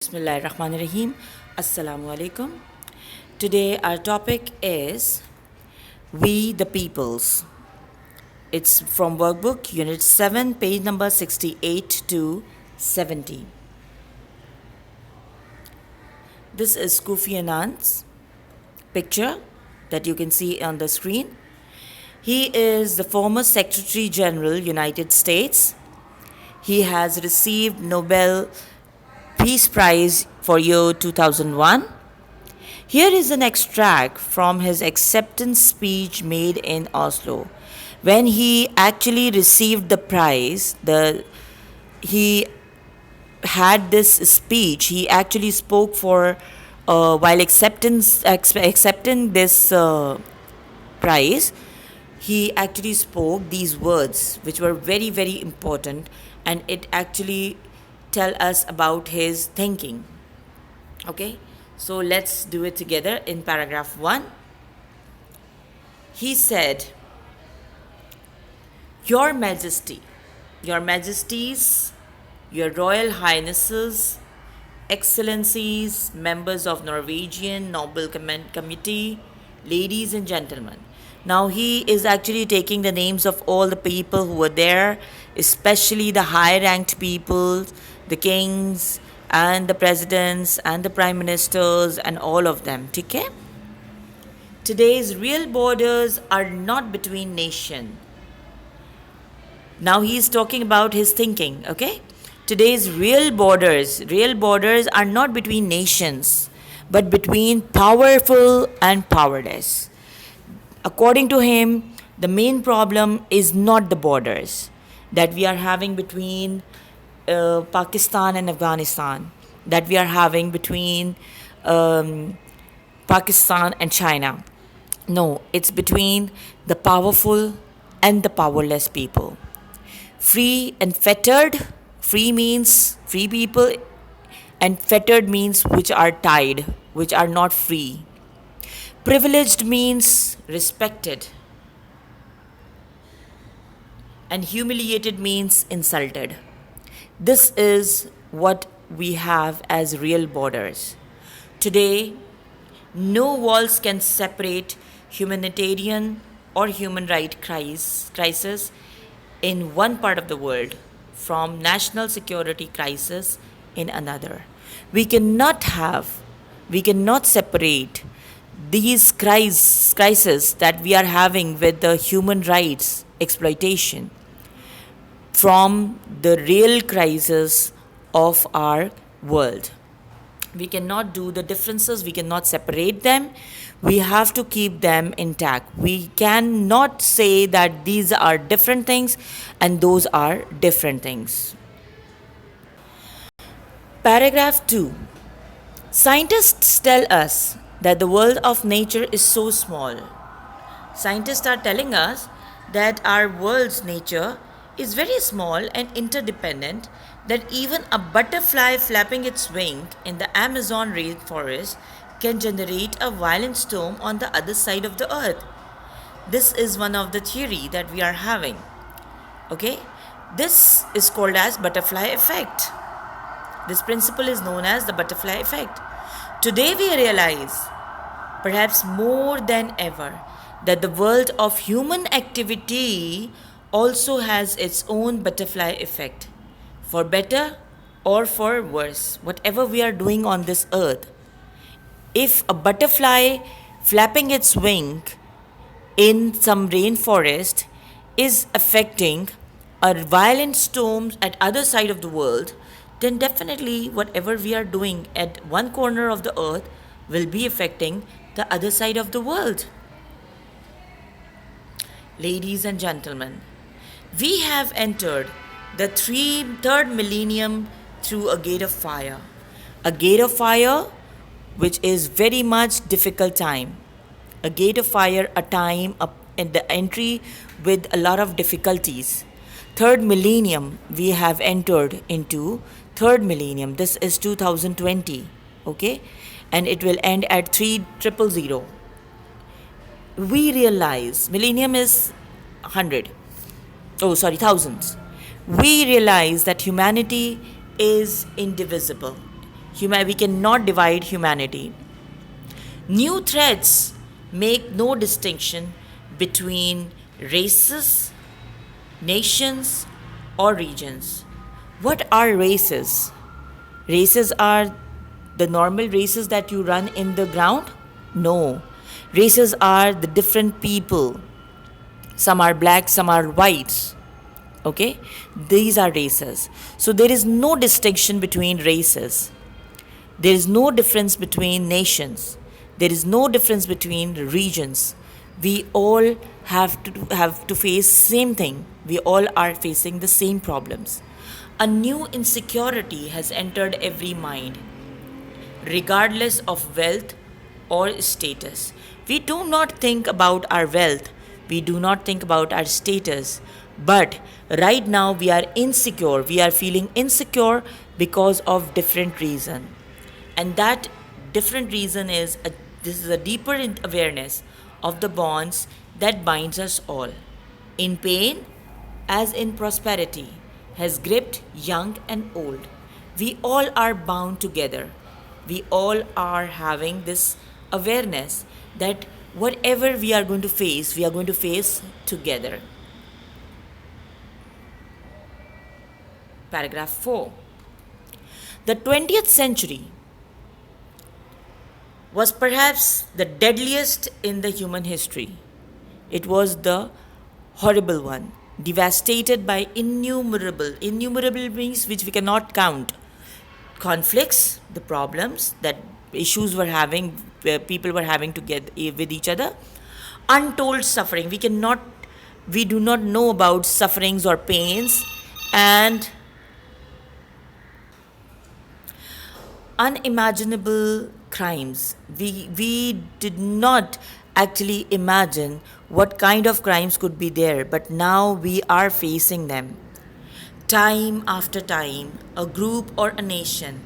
Bismillahirrahmanirrahim. Assalamu alaikum. Today our topic is We the Peoples. It's from workbook unit 7 page number 68 to 70. This is Kofi Annan's picture that you can see on the screen. He is the former Secretary General, United States. He has received Nobel Peace Prize for year 2001. Here is an extract from his acceptance speech made in Oslo. When he actually received the prize, he had this speech. He actually spoke for while accepting this prize. He actually spoke these words, which were very, very important, and it actually tell us about his thinking. Okay, so let's do it together. In paragraph 1, he said, Your Majesty, Your Majesties, Your Royal Highnesses, Excellencies, members of Norwegian Nobel Committee, ladies and gentlemen. Now he is actually taking the names of all the people who were there, especially the high-ranked people, the kings and the presidents and the prime ministers and all of them. Okay? Today's real borders are not between nations. Now he is talking about his thinking. Okay? Today's real borders are not between nations, but between powerful and powerless. According to him, the main problem is not the borders that we are having between Pakistan and Afghanistan, that we are having between Pakistan and China. No, it's between the powerful and the powerless people. Free and fettered. Free means free people, and fettered means which are tied, which are not free. Privileged means respected, and humiliated means insulted. This is what we have as real borders. Today, no walls can separate humanitarian or human rights crisis in one part of the world from national security crisis in another. We cannot separate these crises that we are having with the human rights exploitation from the real crisis of our world. We cannot do the differences, we cannot separate them. We have to keep them intact. We cannot say that these are different things and those are different things. Paragraph 2. Scientists tell us that the world of nature is so small. Scientists are telling us that our world's nature is very small and interdependent, that even a butterfly flapping its wing in the Amazon rainforest can generate a violent storm on the other side of the earth. This is one of the theory that we are having. Okay? This is called as butterfly effect. This principle is known as the butterfly effect. Today we realize, perhaps more than ever, that the world of human activity also has its own butterfly effect. For better or for worse, whatever we are doing on this earth, if a butterfly flapping its wing in some rainforest is affecting a violent storm at other side of the world, then definitely whatever we are doing at one corner of the earth will be affecting the other side of the world. Ladies and gentlemen, we have entered the third millennium through a gate of fire. A gate of fire which is very much difficult time. A gate of fire, a time in the entry with a lot of difficulties. Third millennium, we have entered into third millennium. This is 2020, okay? And it will end at 3000. We realize, millennium is 100. Thousands. We realize that humanity is indivisible. We cannot divide humanity. New threats make no distinction between races, nations, or regions. What are races? Races are the normal races that you run in the ground? No. Races are the different people. Some are black, some are whites. Okay? These are races. So there is no distinction between races. There is no difference between nations. There is no difference between regions. We all have to face same thing. We all are facing the same problems. A new insecurity has entered every mind, regardless of wealth or status. We do not think about our wealth, we do not think about our status, but right now we are insecure. We are feeling insecure because of different reason. And that different reason is this is a deeper awareness of the bonds that binds us all. In pain as in prosperity has gripped young and old. We all are bound together. We all are having this awareness that whatever we are going to face, we are going to face together. Paragraph 4. The 20th century was perhaps the deadliest in the human history. It was the horrible one, devastated by innumerable beings which we cannot count. Conflicts, the problems that issues were having, where people were having to get with each other. Untold suffering. We do not know about sufferings or pains, and unimaginable crimes. We did not actually imagine what kind of crimes could be there, but now we are facing them. Time after time, a group or a nation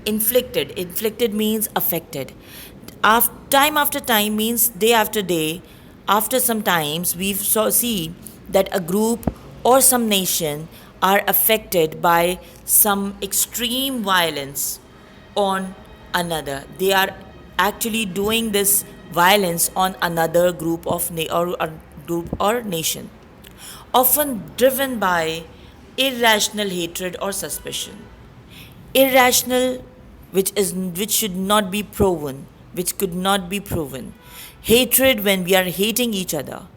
inflicted means affected. Time after time means day after day. After some times, we see that a group or some nation are affected by some extreme violence on another. They are actually doing this violence on another group or nation, often driven by irrational hatred or suspicion. Irrational, which should not be proven, which could not be proven. Hatred when we are hating each other.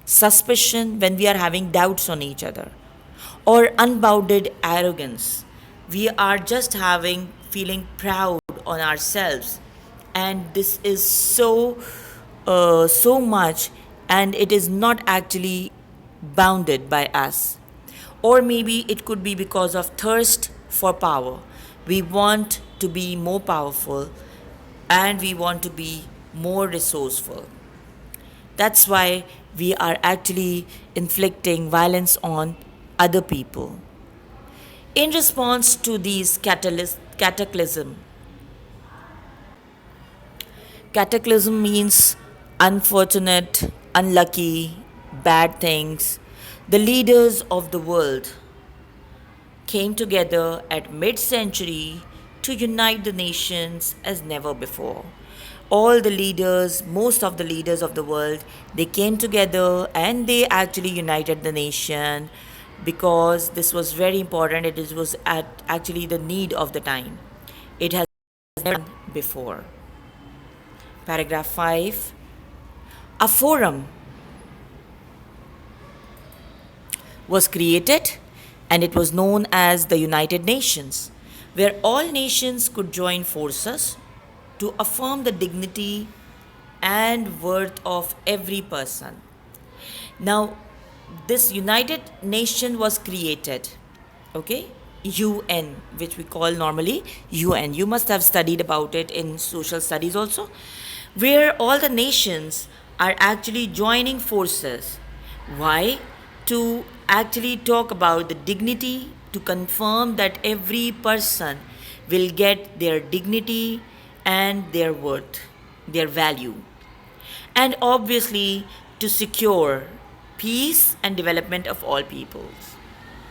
Suspicion when we are having doubts on each other. Or unbounded arrogance. We are just feeling proud on ourselves, and this is so much, and it is not actually bounded by us. Or maybe it could be because of thirst for power. We want to be more powerful, and we want to be more resourceful. That's why we are actually inflicting violence on other people. In response to these cataclysm means unfortunate, unlucky, bad things. The leaders of the world came together at mid-century to unite the nations as never before. Most of the leaders of the world, they came together and they actually united the nation because this was very important. It was actually the need of the time. It has never done before. Paragraph 5. A forum was created, and it was known as the United Nations, where all nations could join forces to affirm the dignity and worth of every person. Now, this United Nation was created, okay? UN, which we call normally UN. You must have studied about it in social studies also, where all the nations are actually joining forces. Why? To actually talk about the dignity, to confirm that every person will get their dignity and their worth, their value. And obviously, to secure peace and development of all peoples.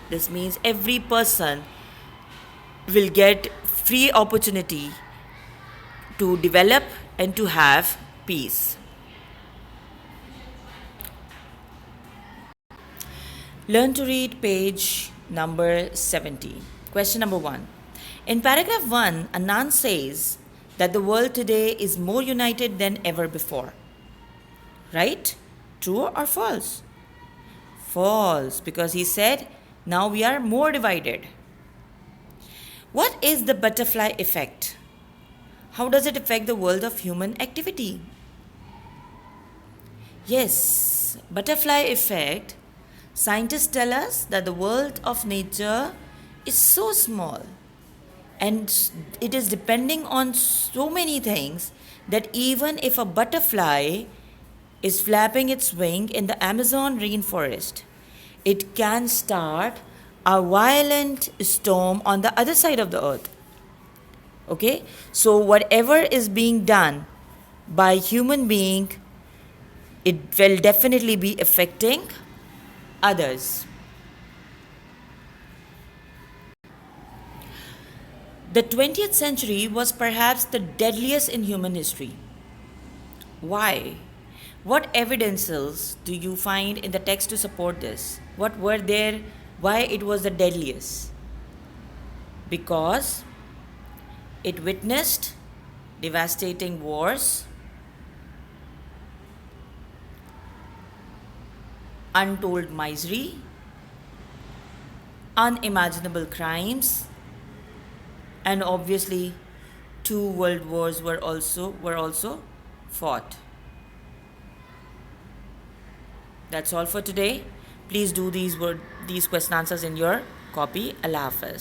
This means every person will get free opportunity to develop and to have peace. Learn to read page number 70. Question number 1. In paragraph 1, Anand says that the world today is more united than ever before. Right? True or false? False, because he said now we are more divided. What is the butterfly effect? How does it affect the world of human activity? Yes, butterfly effect. Scientists tell us that the world of nature is so small and it is depending on so many things that even if a butterfly is flapping its wing in the Amazon rainforest, it can start a violent storm on the other side of the earth. Okay, so whatever is being done by human being, it will definitely be affecting others. The 20th century was perhaps the deadliest in human history. Why? What evidences do you find in the text to support this? What were there? Why it was the deadliest? Because it witnessed devastating wars, untold misery, unimaginable crimes, and obviously 2 world wars were also fought. That's all for today. Please do these question answers in your copy. Allah Hafiz.